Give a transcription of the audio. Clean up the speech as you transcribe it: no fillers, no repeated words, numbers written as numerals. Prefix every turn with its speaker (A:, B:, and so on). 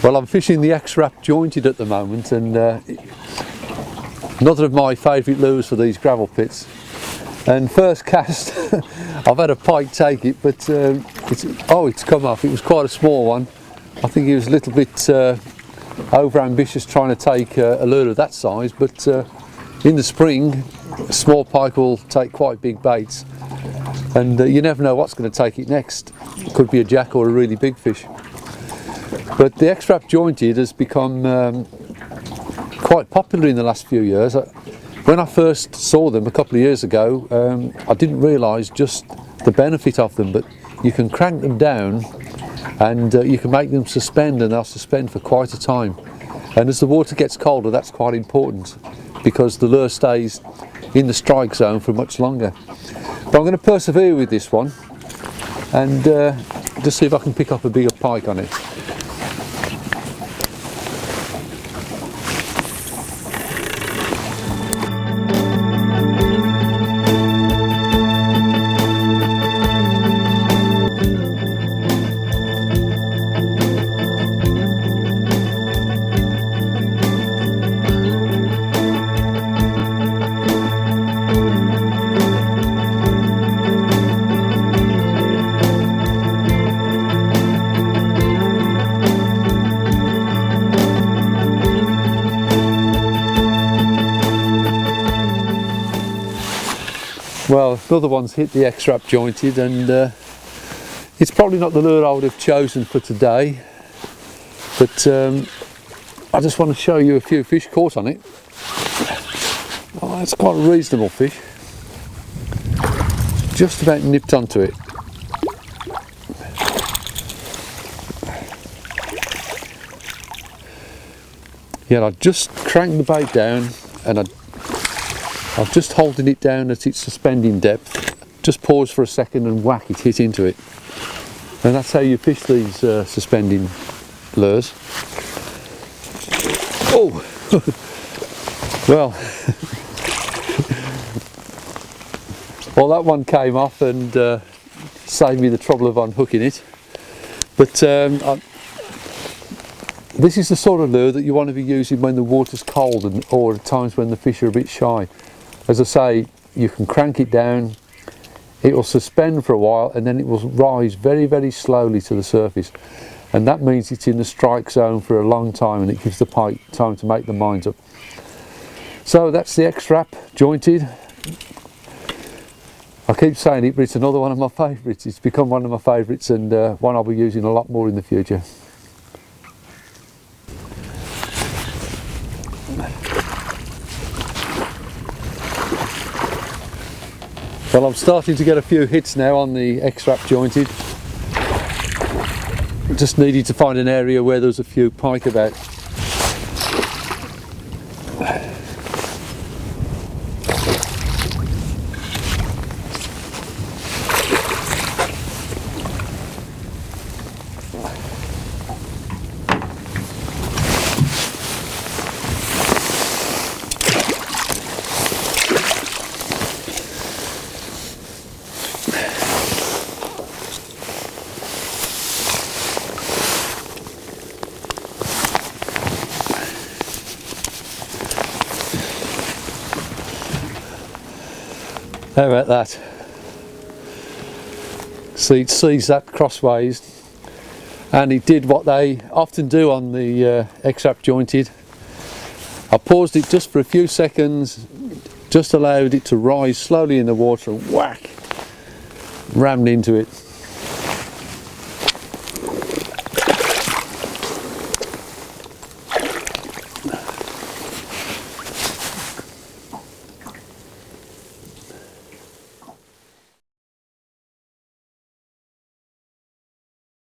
A: Well, I'm fishing the X-Rap Jointed at the moment, and another of my favourite lures for these gravel pits. And first cast, I've had a pike take it, but it's come off. It was quite a small one. I think he was a little bit over ambitious trying to take a lure of that size, but in the spring, a small pike will take quite big baits, and you never know what's going to take it next. It could be a jack or a really big fish. But the X-Rap Jointed has become quite popular in the last few years. When I first saw them a couple of years ago, I didn't realise just the benefit of them, but you can crank them down and you can make them suspend, and they'll suspend for quite a time. And as the water gets colder, that's quite important because the lure stays in the strike zone for much longer. But I'm going to persevere with this one and just see if I can pick up a bigger pike on it. Well, another one's hit the X-Rap Jointed, and it's probably not the lure I would have chosen for today, but I just want to show you a few fish caught on it. Oh, it's quite a reasonable fish. Just about nipped onto it. Yeah, I just cranked the bait down, and I'm just holding it down at its suspending depth, just pause for a second and whack, it hit into it. And that's how you fish these suspending lures. Oh! Well, well, that one came off and saved me the trouble of unhooking it. But this is the sort of lure that you want to be using when the water's cold or at times when the fish are a bit shy. As I say, you can crank it down, it will suspend for a while, and then it will rise very, very slowly to the surface. And that means it's in the strike zone for a long time, and it gives the pike time to make the minds up. So that's the X-Rap Jointed. I keep saying it, but it's another one of my favourites. It's become one of my favourites, and one I'll be using a lot more in the future. Well, I'm starting to get a few hits now on the X-Rap Jointed. Just needed to find an area where there's a few pike about. How about that? See, it sees that crossways, and it did what they often do on the X-Rap Jointed. I paused it just for a few seconds, just allowed it to rise slowly in the water, and whack, rammed into it.